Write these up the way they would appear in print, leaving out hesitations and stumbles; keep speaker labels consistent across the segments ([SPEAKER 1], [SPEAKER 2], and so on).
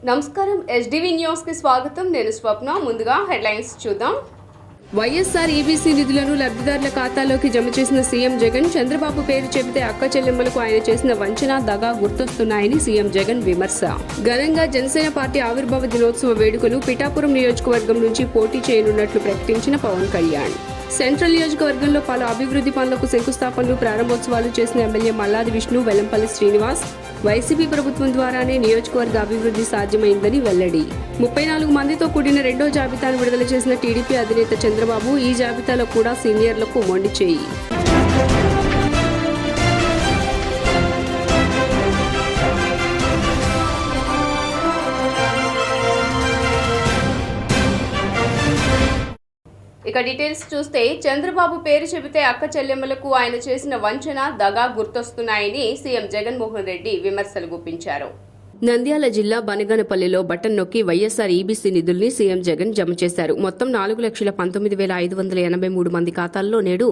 [SPEAKER 1] నమస్కారం SDV news కి స్వాగతం. నేను స్వప్న. ముందుగా హెడ్లైన్స్ చూద్దాం. వైఎస్ఆర్ ఈబీసీ నిధులను లబ్ధిదారుల ఖాతాలోకి జమ చేసిన సీఎం జగన్. చంద్రబాబు పేరు చెబితే అక్క చెల్లెమ్మలకు ఆయన చేసిన వంచన దగా గుర్తొస్తున్నాయని సీఎం జగన్ విమర్శ. ఘనంగా జనసేన పార్టీ ఆవిర్భావ దినోత్సవ వేడుకలు. పిఠాపురం నియోజకవర్గం నుంచి పోటీ చేయనున్నట్లు ప్రకటించిన పవన్ కళ్యాణ్. సెంట్రల్ నియోజకవర్గంలో పలు అభివృద్ధి పనులకు శంకుస్థాపనలు, ప్రారంభోత్సవాలు చేసిన ఎమ్మెల్యే మల్లాది విష్ణు, వెల్లంపల్లి శ్రీనివాస్. వైసీపీ ప్రభుత్వం ద్వారానే నియోజకవర్గ అభివృద్ధి సాధ్యమైందని వెల్లడి. 34 మందితో కూడిన రెండో జాబితాను విడుదల చేసిన టీడీపీ అధినేత చంద్రబాబు. ఈ జాబితాలో కూడా సీనియర్లకు మొండి చేయి. ఇక డీటెయిల్స్ చూస్తే, చంద్రబాబు పేరు చెబితే అక్క చెల్లెమ్మలకు ఆయన చేసిన వంచన దగా గుర్తొస్తున్నాయని సీఎం జగన్మోహన్ రెడ్డి విమర్శలు గుప్పించారు. నంద్యాల జిల్లా బనగానపల్లిలో బటన్ నొక్కి వైఎస్ఆర్ ఈబీసీ నిధుల్ని సీఎం జగన్ జమ చేశారు. మొత్తం 4,19,583 మంది ఖాతాల్లో నేడు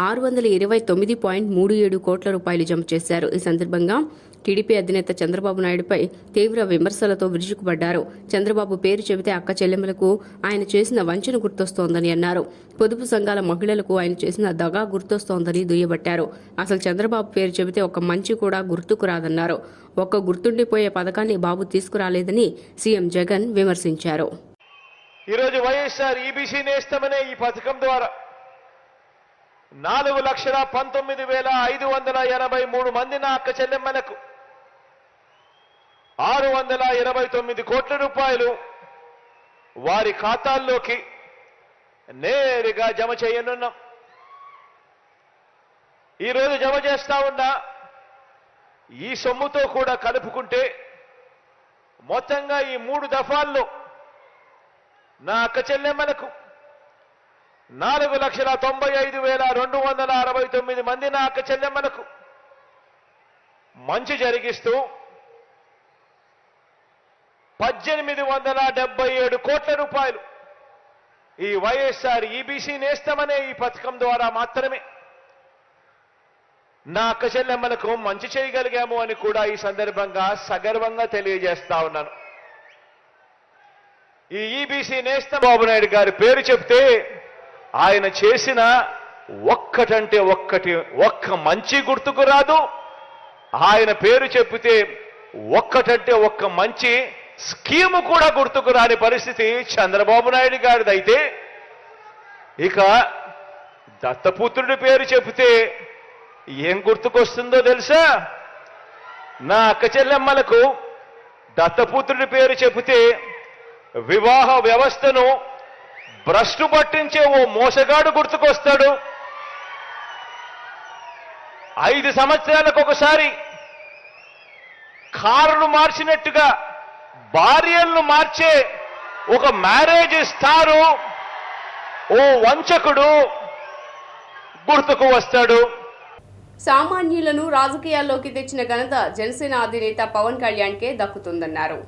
[SPEAKER 1] 629.37 కోట్ల రూపాయలు జమ చేశారు. ఈ సందర్భంగా టీడీపీ అధినేత చంద్రబాబు నాయుడుపై తీవ్ర విమర్శలతో విరుచుకుపడ్డారు. చంద్రబాబు పేరు చెబితే అక్క చెల్లెమ్మలకు ఆయన చేసిన వంచన గుర్తొస్తోందని అన్నారు. పొదుపు సంఘాల మహిళలకు ఆయన చేసిన దగా గుర్తొస్తోందని దుయ్యబట్టారు. అసలు చంద్రబాబు పేరు చెబితే ఒక్క మంచి కూడా గుర్తుకు రాదన్నారు. ఒక్క గుర్తుండిపోయే పథకాన్ని బాబు తీసుకురాలేదని సీఎం జగన్ విమర్శించారు.
[SPEAKER 2] ఈరోజు వైఎస్ఆర్ ఈబీసీ నేస్తమనే ఈ పథకం ద్వారా 4,19,583 మంది నా అక్క చెల్లెమ్మలకు 629 కోట్ల రూపాయలు వారి ఖాతాల్లోకి నేరుగా జమ చేయనున్నాం. ఈరోజు జమ చేస్తా ఉన్న ఈ సొమ్ముతో కూడా కలుపుకుంటే మొత్తంగా ఈ 3 దఫాల్లో నా అక్క చెల్లెమ్మలకు 4,95,269 మంది నా అక్క చెల్లెమ్మలకు మంచి జరిగిస్తూ 1,877 కోట్ల రూపాయలు ఈ వైఎస్ఆర్ ఈబీసీ నేస్తమనే ఈ పథకం ద్వారా మాత్రమే నా అక్క చెల్లెమ్మలకు మంచి చేయగలిగాము అని కూడా ఈ సందర్భంగా సగర్వంగా తెలియజేస్తా ఉన్నాను. ఈ ఈబీసీ నేస్తం బాబు నాయుడు గారి పేరు చెప్తే ఆయన చేసిన ఒక్కటంటే ఒక్క మంచి గుర్తుకు రాదు. ఆయన పేరు చెప్పితే ఒక్కటంటే ఒక్క మంచి స్కీము కూడా గుర్తుకు రాని పరిస్థితి చంద్రబాబు నాయుడు గారిదైతే, ఇక దత్తపుత్రుడి పేరు చెబితే ఏం గుర్తుకొస్తుందో తెలుసా? నా అక్క చెల్లెమ్మలకు దత్తపుత్రుడి పేరు చెబితే వివాహ వ్యవస్థను భ్రష్టు పట్టించే ఓ మోసగాడు గుర్తుకొస్తాడు. 5 సంవత్సరాలకు ఒకసారి కారును మార్చినట్టుగా భార్యలను మార్చే ఒక మ్యారేజ్ స్టారు ఓ వంచకుడు గుర్తుకు వస్తాడు.
[SPEAKER 1] సామాన్యులను రాజకీయాల్లోకి తెచ్చిన ఘనత జనసేన అధినేత పవన్ కళ్యాణ్కే దక్కుతుందన్నారు.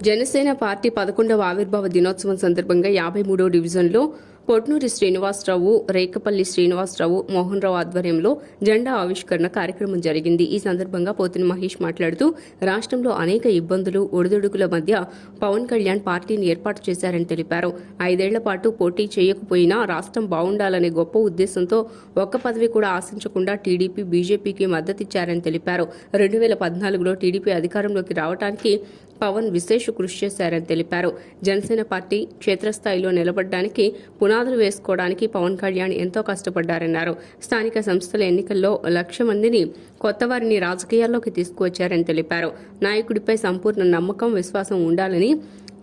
[SPEAKER 1] జనసేన పార్టీ 11వ ఆవిర్భావ దినోత్సవం సందర్భంగా 53వ డివిజన్లో పొట్నూరి శ్రీనివాసరావు, రేకపల్లి శ్రీనివాసరావు, మోహన్ రావు ఆధ్వర్యంలో జెండా ఆవిష్కరణ కార్యక్రమం జరిగింది. ఈ సందర్భంగా పోతిన మహేష్ మాట్లాడుతూ, రాష్ట్రంలో అనేక ఇబ్బందులు, ఒడిదుడుకుల మధ్య పవన్ కళ్యాణ్ పార్టీని ఏర్పాటు చేశారని తెలిపారు. 5 ఏళ్ల పాటు పోటీ చేయకపోయినా రాష్ట్రం బాగుండాలనే గొప్ప ఉద్దేశంతో ఒక్క పదవి కూడా ఆశించకుండా టీడీపీ, బీజేపీకి మద్దతిచ్చారని తెలిపారు. 2014లో టీడీపీ అధికారంలోకి రావడానికి పవన్ విశేష కృషి చేశారని తెలిపారు. జనసేన పార్టీ క్షేత్రస్థాయిలో నిలబడడానికి పునాదులు వేసుకోవడానికి పవన్ కళ్యాణ్ ఎంతో కష్టపడ్డారన్నారు. స్థానిక సంస్థల ఎన్నికల్లో 1,00,000 మందిని కొత్త వారిని రాజకీయాల్లోకి తీసుకువచ్చారని తెలిపారు. నాయకుడిపై సంపూర్ణ నమ్మకం, విశ్వాసం ఉండాలని,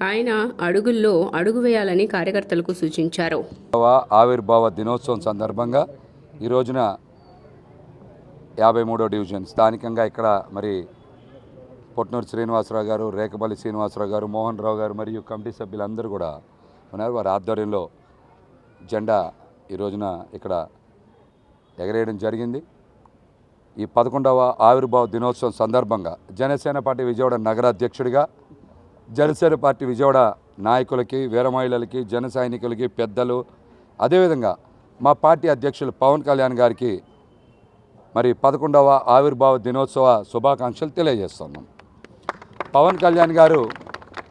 [SPEAKER 1] ఆయన అడుగుల్లో అడుగు వేయాలని కార్యకర్తలకు సూచించారు.
[SPEAKER 3] ఆవిర్భావ దినోత్సవం సందర్భంగా ఈ రోజున 53వ డివిజన్ స్థానికంగా ఇక్కడ మరి పొట్నూరు శ్రీనివాసరావు గారు, రేకపల్లి శ్రీనివాసరావు గారు, మోహన్ రావు గారు మరియు కమిటీ సభ్యులందరూ కూడా ఉన్నారు. వారి ఆధ్వర్యంలో జెండా ఈ రోజున ఇక్కడ ఎగరేయడం జరిగింది. ఈ 11వ ఆవిర్భావ దినోత్సవం సందర్భంగా జనసేన పార్టీ విజయవాడ నగర అధ్యక్షుడిగా, జనసేన పార్టీ విజయవాడ నాయకులకి, వీర మహిళలకి, జన సైనికులకి, పెద్దలు, అదేవిధంగా మా పార్టీ అధ్యక్షులు పవన్ కళ్యాణ్ గారికి మరి 11వ ఆవిర్భావ దినోత్సవ శుభాకాంక్షలు తెలియజేస్తున్నాం. పవన్ కళ్యాణ్ గారు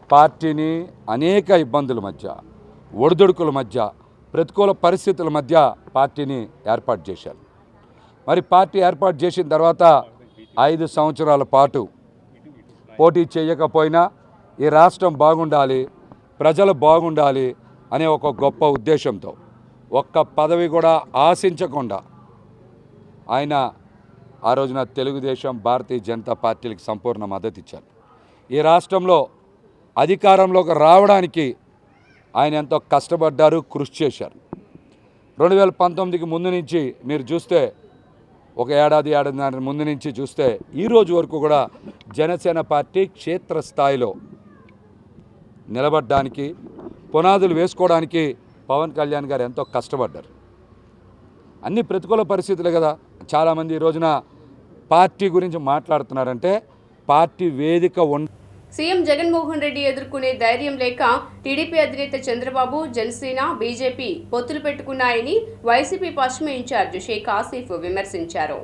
[SPEAKER 3] పార్టీని అనేక ఇబ్బందుల మధ్య, ఒడిదుడుకుల మధ్య, ప్రతికూల పరిస్థితుల మధ్య పార్టీని ఏర్పాటు చేశారు. మరి పార్టీ ఏర్పాటు చేసిన తర్వాత 5 సంవత్సరాల పాటు పోటీ చేయకపోయినా ఈ రాష్ట్రం బాగుండాలి, ప్రజలు బాగుండాలి అనే ఒక గొప్ప ఉద్దేశంతో, ఒక్క పదవి కూడా ఆశించకుండా ఆయన ఆ రోజున తెలుగుదేశం, భారతీయ జనతా పార్టీలకు సంపూర్ణ మద్దతు ఇచ్చారు. ఈ రాష్ట్రంలో అధికారంలోకి రావడానికి ఆయన ఎంతో కష్టపడ్డారు, కృషి చేశారు. 2019కి ముందు నుంచి మీరు చూస్తే, ఒక ఏడాదిన్నర ముందు నుంచి చూస్తే ఈ రోజు వరకు కూడా జనసేన పార్టీ క్షేత్రస్థాయిలో నిలబడడానికి, పునాదులు వేసుకోవడానికి పవన్ కళ్యాణ్ గారు ఎంతో కష్టపడ్డారు. అన్ని ప్రతికూల పరిస్థితులే కదా. చాలామంది ఈ రోజున పార్టీ గురించి మాట్లాడుతున్నారంటే పార్టీ వేదిక
[SPEAKER 1] సీఎం జగన్మోహన్ రెడ్డి ఎదుర్కొనే ధైర్యం లేక టీడీపీ అధినేత చంద్రబాబు, జనసేన, బీజేపీ పొత్తులు పెట్టుకున్నాయని వైసీపీ పశ్చిమ ఇన్ఛార్జ్ షేక్ ఆసిఫ్ విమర్శించారు.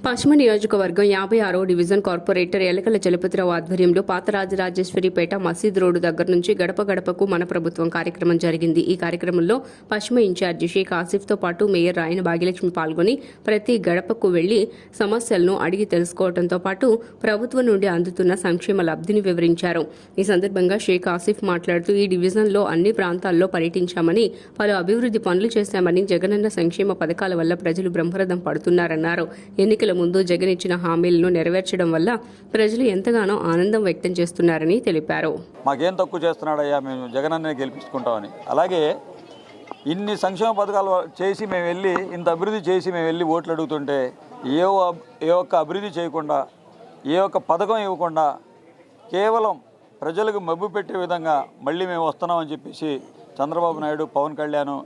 [SPEAKER 1] పశ్చిమ నియోజకవర్గం 56వ డివిజన్ కార్పొరేటర్ ఎలకల చలపతిరావు ఆధ్వర్యంలో పాత రాజరాజేశ్వరిపేట మసీద్ రోడ్డు దగ్గర నుంచి గడప గడపకు మన ప్రభుత్వం కార్యక్రమం జరిగింది. ఈ కార్యక్రమంలో పశ్చిమ ఇన్ఛార్జి షేక్ ఆసిఫ్తో పాటు మేయర్ రాయన భాగ్యలక్ష్మి పాల్గొని ప్రతి గడపకు వెళ్లి సమస్యలను అడిగి తెలుసుకోవడంతో పాటు ప్రభుత్వం నుండి అందుతున్న సంక్షేమ లబ్ధిని వివరించారు. ఈ సందర్భంగా షేక్ ఆసిఫ్ మాట్లాడుతూ ఈ డివిజన్లో అన్ని ప్రాంతాల్లో పర్యటించామని, పలు అభివృద్ధి పనులు చేశామని, జగనన్న సంక్షేమ పథకాల వల్ల ప్రజలు బ్రహ్మరథం పడుతున్నారన్నారు. ఎన్నికల ముందు జగన్ ఇచ్చిన హామీలను నెరవేర్చడం వల్ల ప్రజలు ఎంతగానో ఆనందం వ్యక్తం చేస్తున్నారని తెలిపారు.
[SPEAKER 4] మాకేం తక్కువ చేస్తున్నాడయ్యా, మేము జగనన్నే గెలిపించుకుంటామని. అలాగే ఇన్ని సంక్షేమ పథకాలు చేసి మేము వెళ్ళి, ఇంత అభివృద్ధి చేసి మేము వెళ్ళి ఓట్లు అడుగుతుంటే ఏ ఒక్క అభివృద్ధి చేయకుండా, ఏ ఒక్క పథకం ఇవ్వకుండా, కేవలం ప్రజలకు మబ్బు పెట్టే విధంగా మళ్ళీ మేము వస్తున్నామని చెప్పేసి చంద్రబాబు నాయుడు, పవన్ కళ్యాణ్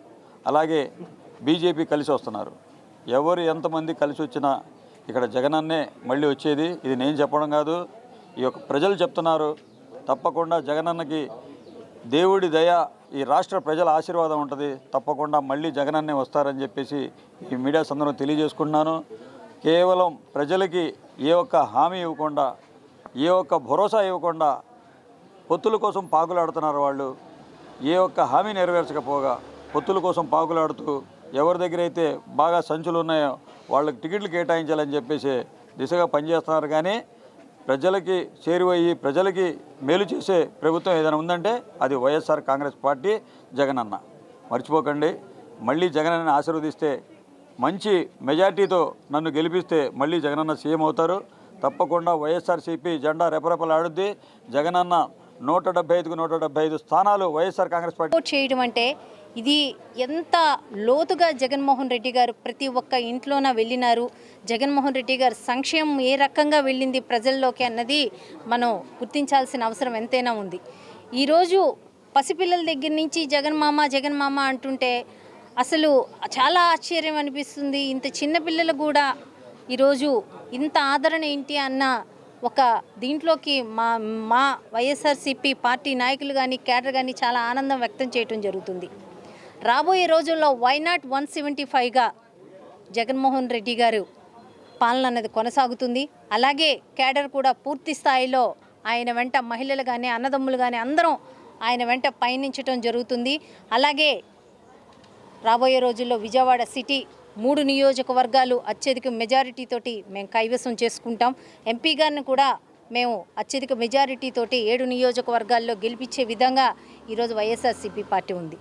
[SPEAKER 4] అలాగే బీజేపీ కలిసి వస్తున్నారు. ఎవరు ఎంతమంది కలిసి వచ్చినా ఇక్కడ జగనన్నే మళ్ళీ వచ్చేది. ఇది నేను చెప్పడం కాదు, ఈ యొక్క ప్రజలు చెప్తున్నారు. తప్పకుండా జగనన్నకి దేవుడి దయ, ఈ రాష్ట్ర ప్రజల ఆశీర్వాదం ఉంటుంది. తప్పకుండా మళ్ళీ జగనన్నే వస్తారని చెప్పేసి ఈ మీడియా సందర్భంగా తెలియజేసుకుంటున్నాను. కేవలం ప్రజలకి ఏ ఒక్క హామీ ఇవ్వకుండా, ఏ ఒక్క భరోసా ఇవ్వకుండా పొత్తుల కోసం పాకులాడుతున్నారు వాళ్ళు. ఏ ఒక్క హామీ నెరవేర్చకపోగా పొత్తుల కోసం పాకులాడుతూ ఎవరి దగ్గర అయితే బాగా సంచులు ఉన్నాయో వాళ్ళకి టికెట్లు కేటాయించాలని చెప్పేసి దిశగా పనిచేస్తున్నారు. కానీ ప్రజలకి చేరువయ్యి ప్రజలకి మేలు చేసే ప్రభుత్వం ఏదైనా ఉందంటే అది వైఎస్ఆర్ కాంగ్రెస్ పార్టీ, జగనన్న. మర్చిపోకండి. మళ్ళీ జగనన్నని ఆశీర్వదిస్తే, మంచి మెజార్టీతో నన్ను గెలిపిస్తే మళ్ళీ జగనన్న సీఎం అవుతారు. తప్పకుండా వైఎస్ఆర్సీపీ జెండా రెపరెపలాడుద్ది. జగనన్న 175కు 175 స్థానాలు వైఎస్ఆర్ కాంగ్రెస్ పార్టీ
[SPEAKER 5] చేయడం అంటే ఇది ఎంత లోతుగా జగన్మోహన్ రెడ్డి గారు ప్రతి ఒక్క ఇంట్లోన వెళ్ళినారు. జగన్మోహన్ రెడ్డి గారు సంక్షేమం ఏ రకంగా వెళ్ళింది ప్రజల్లోకి అన్నది మనం గుర్తించాల్సిన అవసరం ఎంతైనా ఉంది. ఈరోజు పసిపిల్లల దగ్గర నుంచి జగన్ మామ అంటుంటే అసలు చాలా ఆశ్చర్యం అనిపిస్తుంది. ఇంత చిన్నపిల్లలు కూడా ఈరోజు ఇంత ఆదరణ ఏంటి అన్న ఒక దీంట్లోకి మా వైఎస్ఆర్సీపీ పార్టీ నాయకులు కానీ, క్యాడర్ కానీ చాలా ఆనందం వ్యక్తం చేయడం జరుగుతుంది. రాబోయే రోజుల్లో వైనాట్ 175గా జగన్మోహన్ రెడ్డి గారు పాలన అనేది కొనసాగుతుంది. అలాగే క్యాడర్ కూడా పూర్తి స్థాయిలో ఆయన వెంట మహిళలు కానీ, అన్నదమ్ములు కానీ అందరం ఆయన వెంట పయనించడం జరుగుతుంది. అలాగే రాబోయే రోజుల్లో విజయవాడ సిటీ 3 నియోజకవర్గాలు అత్యధిక మెజారిటీతోటి మేము కైవసం చేసుకుంటాం. ఎంపీ గారిని కూడా మేము అత్యధిక మెజారిటీతోటి 7 నియోజకవర్గాల్లో గెలిపించే విధంగా ఈరోజు వైఎస్ఆర్సీపీ పార్టీ ఉంది.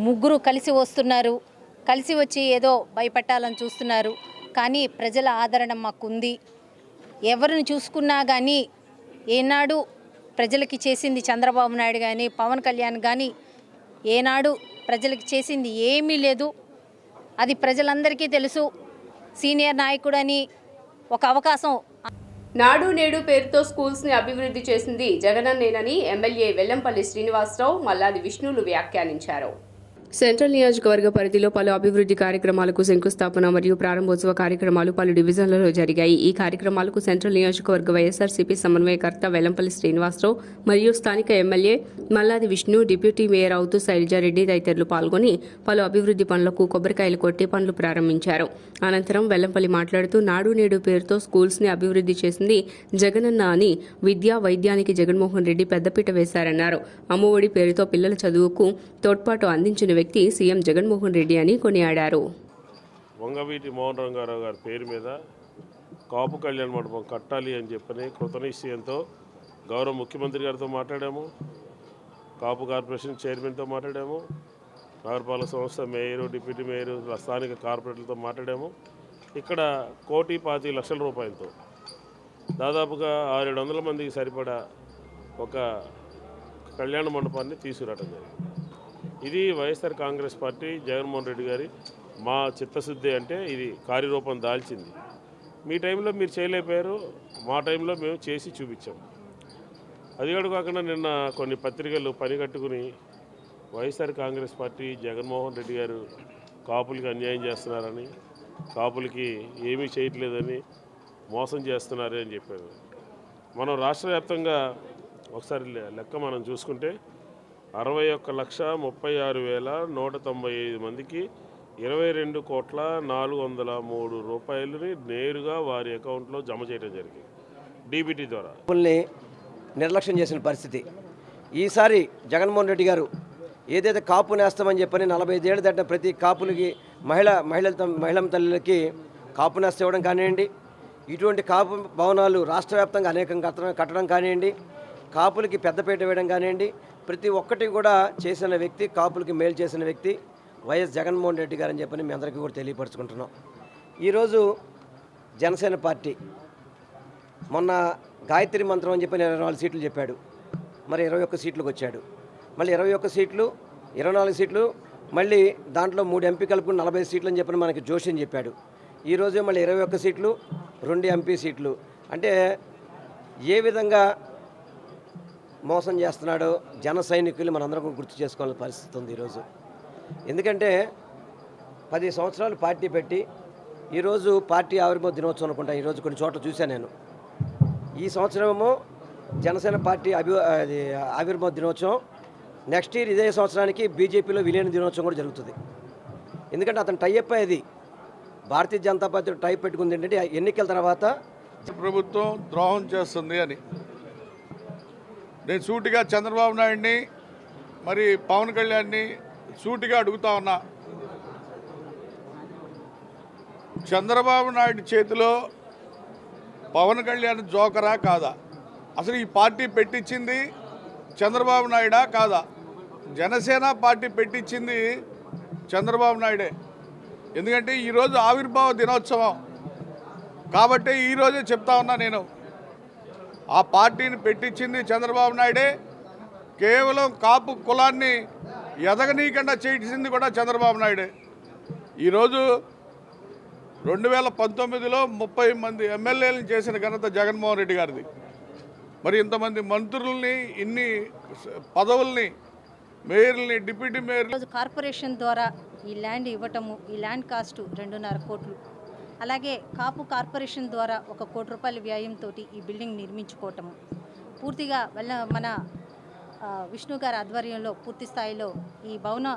[SPEAKER 5] ముగ్గురు కలిసి వస్తున్నారు, కలిసి వచ్చి ఏదో భయపెట్టాలని చూస్తున్నారు. కానీ ప్రజల ఆదరణ మాకుంది. ఎవరిని చూసుకున్నా కానీ ఏనాడు ప్రజలకి చేసింది చంద్రబాబు నాయుడు కానీ, పవన్ కళ్యాణ్ కానీ ఏనాడు ప్రజలకి చేసింది ఏమీ లేదు. అది ప్రజలందరికీ తెలుసు. సీనియర్ నాయకుడని ఒక అవకాశం.
[SPEAKER 1] నాడు నేడు పేరుతో స్కూల్స్ ని అభివృద్ధి చేసింది జగనన్నేనని ఎమ్మెల్యే వెల్లంపల్లి శ్రీనివాసరావు, మల్లాది విష్ణులు వ్యాఖ్యానించారు. సెంట్రల్ నియోజకవర్గ పరిధిలో పలు అభివృద్ధి కార్యక్రమాలకు శంకుస్థాపన మరియు ప్రారంభోత్సవ కార్యక్రమాలు పలు డివిజన్లలో జరిగాయి. ఈ కార్యక్రమాలకు సెంట్రల్ నియోజకవర్గ వైఎస్ఆర్సీపీ సమన్వయకర్త వెల్లంపల్లి శ్రీనివాసరావు మరియు స్థానిక MLA Malladi Vishnu, deputy mayor అవుతూ శైలజారెడ్డి తదితరులు పాల్గొని పలు అభివృద్ధి పనులకు కొబ్బరికాయలు కొట్టి పనులు ప్రారంభించారు. అనంతరం వెల్లంపల్లి మాట్లాడుతూ నాడు నేడు పేరుతో స్కూల్స్ ని అభివృద్ధి చేసింది జగనన్న అని, విద్యా వైద్యానికి జగన్మోహన్ రెడ్డి పెద్దపీట వేశారన్నారు. అమ్మఒడి పేరుతో పిల్లల చదువుకు తోడ్పాటు అందించిన వ్యక్తి సీఎం జగన్మోహన్ రెడ్డి అని కొనియాడారు.
[SPEAKER 6] వంగవీటి మోహన్ రంగారావు గారి పేరు మీద కాపు కళ్యాణ మండపం కట్టాలి అని చెప్పని కృతనిశ్చయంతో గౌరవ ముఖ్యమంత్రి గారితో మాట్లాడాము, కాపు కార్పొరేషన్ చైర్మన్తో మాట్లాడాము, నగరపాలక సంస్థ మేయరు, డిప్యూటీ మేయరు, స్థానిక కార్పొరేటర్లతో మాట్లాడాము. ఇక్కడ 1,25,00,000 రూపాయలతో దాదాపుగా 600 మందికి సరిపడా ఒక కళ్యాణ మండపాన్ని తీసుకురావడం జరిగింది. ఇది వైఎస్ఆర్ కాంగ్రెస్ పార్టీ జగన్మోహన్ రెడ్డి గారి మా చిత్తశుద్ధి అంటే ఇది కార్యరూపం దాల్చింది. మీ టైంలో మీరు చేయలేకపోయారు, మా టైంలో మేము చేసి చూపించాం. అది కూడా కాకుండా నిన్న కొన్ని పత్రికలు పని కట్టుకుని వైఎస్ఆర్ కాంగ్రెస్ పార్టీ జగన్మోహన్ రెడ్డి గారు కాపులకి అన్యాయం చేస్తున్నారని, కాపులకి ఏమీ చేయట్లేదని, మోసం చేస్తున్నారు అని చెప్పారు. మనం రాష్ట్ర వ్యాప్తంగా ఒకసారి లెక్క మనం చూసుకుంటే 61,36,195 మందికి 22,403 రూపాయలని నేరుగా వారి అకౌంట్లో జమ చేయడం జరిగింది డీబీటీ ద్వారా.
[SPEAKER 7] నిర్లక్ష్యం చేసిన పరిస్థితి. ఈసారి జగన్మోహన్ రెడ్డి గారు ఏదైతే కాపు నేస్తామని చెప్పని 45 ఏళ్ళు దాటిన ప్రతి కాపులకి మహిళల తల్లులకి కాపు నేస్తం ఇవ్వడం కానివ్వండి, ఇటువంటి కాపు భవనాలు రాష్ట్ర వ్యాప్తంగా అనేకం కట్టడం కానివ్వండి, కాపులకి పెద్దపీట వేయడం కానివ్వండి, ప్రతి ఒక్కటి కూడా చేసిన వ్యక్తి, కాపులకి మేలు చేసిన వ్యక్తి వైఎస్ జగన్మోహన్ రెడ్డి గారు అని చెప్పని మీ అందరికీ కూడా తెలియపరచుకుంటున్నాం. ఈరోజు జనసేన పార్టీ మొన్న గాయత్రి మంత్రం అని చెప్పి 24 సీట్లు చెప్పాడు, మరి 21 సీట్లకు వచ్చాడు. మళ్ళీ 21 సీట్లు, 24 సీట్లు, మళ్ళీ దాంట్లో 3 ఎంపీ కలుపుకుని 40 సీట్లు అని చెప్పని మనకి జోషి చెప్పాడు. ఈరోజు మళ్ళీ 21 సీట్లు, 2 ఎంపీ సీట్లు. అంటే ఏ విధంగా మోసం చేస్తున్నాడో జన సైనికులు మనందరం గుర్తు చేసుకోవాల్సిన పరిస్థితి ఉంది ఈరోజు. ఎందుకంటే 10 సంవత్సరాలు పార్టీ పెట్టి ఈరోజు పార్టీ ఆవిర్భావ దినోత్సవం అనుకుంటా ఈరోజు కొన్ని చోట్ల చూశాను నేను. ఈ సంవత్సరమేమో జనసేన పార్టీ ఆవిర్భావ దినోత్సవం, నెక్స్ట్ ఇయర్ ఇదే సంవత్సరానికి బీజేపీలో విలీన దినోత్సవం కూడా జరుగుతుంది. ఎందుకంటే అతను టైఅప్ అయ్యేది భారతీయ జనతా పార్టీ టైప్ పెట్టుకుంది ఏంటంటే ఎన్నికల తర్వాత
[SPEAKER 8] ప్రభుత్వం ద్రోహం చేస్తుంది అని. నేను సూటిగా చంద్రబాబు నాయుడిని మరి పవన్ కళ్యాణ్ని సూటిగా అడుగుతా ఉన్నా, చంద్రబాబు నాయుడు చేతిలో పవన్ కళ్యాణ్ జోకరా కాదా? అసలు ఈ పార్టీ పెట్టించింది చంద్రబాబు నాయుడా కాదా? జనసేన పార్టీ పెట్టించింది చంద్రబాబు నాయుడే. ఎందుకంటే ఈరోజు ఆవిర్భావ దినోత్సవం కాబట్టి ఈరోజే చెప్తా ఉన్నా, నేను ఆ పార్టీని పెట్టించింది చంద్రబాబు నాయుడే. కేవలం కాపు కులాన్ని ఎదగనీయకుండా చేసింది కూడా చంద్రబాబు నాయుడే. ఈరోజు 2019లో 30 మంది ఎమ్మెల్యేలను చేసిన ఘనత జగన్మోహన్ రెడ్డి గారిది. మరి ఇంతమంది మంత్రుల్ని, ఇన్ని పదవుల్ని, మేయర్ని, డిప్యూటీ మేయర్.
[SPEAKER 5] ఈరోజు కార్పొరేషన్ ద్వారా ఈ ల్యాండ్ ఇవ్వటము, ఈ ల్యాండ్ కాస్ట్ 2.5 కోట్లు. అలాగే కాపు కార్పొరేషన్ ద్వారా 1 కోటి రూపాయల వ్యయంతో ఈ బిల్డింగ్ నిర్మించుకోవటము, పూర్తిగా మన విష్ణు గారి ఆధ్వర్యంలో పూర్తి స్థాయిలో ఈ భవన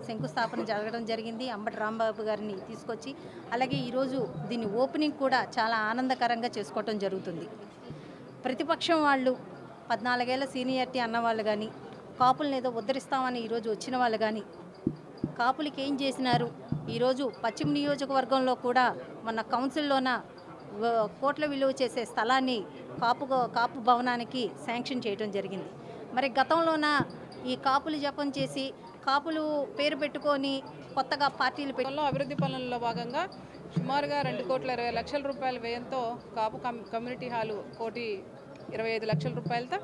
[SPEAKER 5] శంకుస్థాపన జరగడం జరిగింది. అంబటి రాంబాబు గారిని తీసుకొచ్చి, అలాగే ఈరోజు దీని ఓపెనింగ్ కూడా చాలా ఆనందకరంగా చేసుకోవటం జరుగుతుంది. ప్రతిపక్షం వాళ్ళు 14 ఏళ్ల సీనియారిటీ అన్నవాళ్ళు కానీ, కాపులను ఏదో ఉద్ధరిస్తామని ఈరోజు వచ్చిన వాళ్ళు కానీ, కాపులకి ఏం చేసినారు? ఈరోజు పశ్చిమ నియోజకవర్గంలో కూడా మన కౌన్సిల్లోన కోట్ల విలువ చేసే స్థలాన్ని కాపు భవనానికి శాంక్షన్ చేయడం జరిగింది. మరి గతంలోన ఈ కాపులు జపం చేసి కాపులు పేరు పెట్టుకొని కొత్తగా పార్టీలు
[SPEAKER 9] అభివృద్ధి పనుల్లో భాగంగా సుమారుగా 2,20,00,000 రూపాయల వ్యయంతో కాపు కమ్యూనిటీ హాలు 1,25,00,000 రూపాయలతో,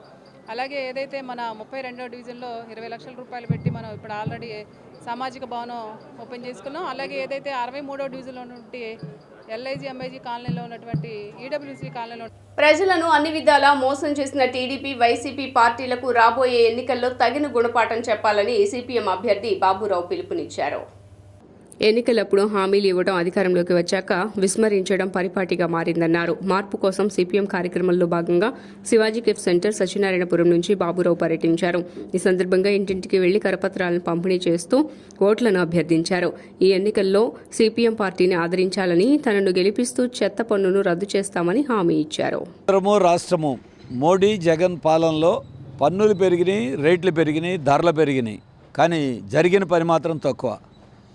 [SPEAKER 9] అలాగే ఏదైతే మన 32వ డివిజన్లో 20 లక్షల రూపాయలు పెట్టి మనం ఇప్పుడు ఆల్రెడీ సామాజిక భవనం ఓపెన్ చేసుకున్నాం. అలాగే ఏదైతే 63వ డివిజన్లో నుండి ఎల్ఐజీ ఎంఐజీ కాలనీలో ఉన్నటువంటి ఈడబ్ల్యూసీ కాలనీలో
[SPEAKER 1] ప్రజలను అన్ని విధాలా మోసం చేసిన టీడీపీ వైసీపీ పార్టీలకు రాబోయే ఎన్నికల్లో తగిన గుణపాఠం చెప్పాలని సిపిఎం అభ్యర్థి బాబురావు పిలుపునిచ్చారు. ఎన్నికలప్పుడు హామీలు ఇవ్వడం అధికారంలోకి వచ్చాక విస్మరించడం పరిపాటిగా మారిందన్నారు. మార్పు కోసం సిపిఎం కార్యక్రమంలో భాగంగా శివాజీ గిఫ్ట్ సెంటర్ సత్యనారాయణపురం నుంచి బాబురావు పర్యటించారు. ఈ సందర్భంగా ఇంటింటికి వెళ్లి కరపత్రాలను పంపిణీ చేస్తూ ఓట్లను అభ్యర్థించారు. ఈ ఎన్నికల్లో సిపిఎం పార్టీని ఆదరించాలని, తనను గెలిపిస్తూ చెత్త పన్నును రద్దు చేస్తామని హామీ ఇచ్చారు.
[SPEAKER 4] రాష్ట్రము మోడీ జగన్ పాలనలో పన్నులు పెరిగినాయి, రేట్లు పెరిగినాయి, ధరలు పెరిగినాయి. కానీ జరిగిన పని మాత్రం తక్కువ.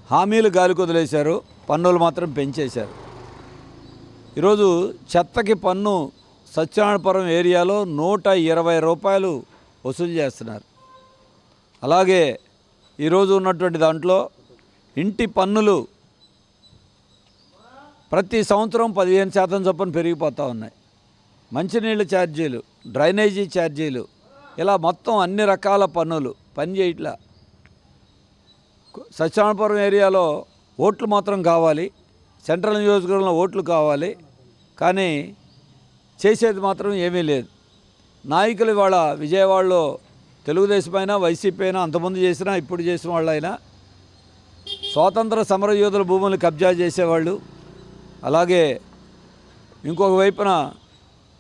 [SPEAKER 4] హామీలు గాలి కుదిలేశారు, పన్నులు మాత్రం పెంచేశారు. ఈరోజు చెత్తకి పన్ను సత్యనారాయణపురం ఏరియాలో 120 రూపాయలు వసూలు చేస్తున్నారు. అలాగే ఈరోజు ఉన్నటువంటి దాంట్లో ఇంటి పన్నులు ప్రతి సంవత్సరం 15% చొప్పున పెరిగిపోతూ ఉన్నాయి. మంచినీళ్ళ ఛార్జీలు, డ్రైనేజీ ఛార్జీలు, ఇలా మొత్తం అన్ని రకాల పన్నులు పనిచేయట్లా. సత్యనారాయణపురం ఏరియాలో ఓట్లు మాత్రం కావాలి, సెంట్రల్ నియోజకవర్గంలో ఓట్లు కావాలి, కానీ చేసేది మాత్రం ఏమీ లేదు. నాయకులు ఇవాళ విజయవాడలో తెలుగుదేశం అయినా వైసీపీ అయినా అంతకుముందు చేసినా ఇప్పుడు చేసిన వాళ్ళు అయినా స్వాతంత్ర సమరయోధుల భూములు కబ్జా చేసేవాళ్ళు, అలాగే ఇంకొక వైపున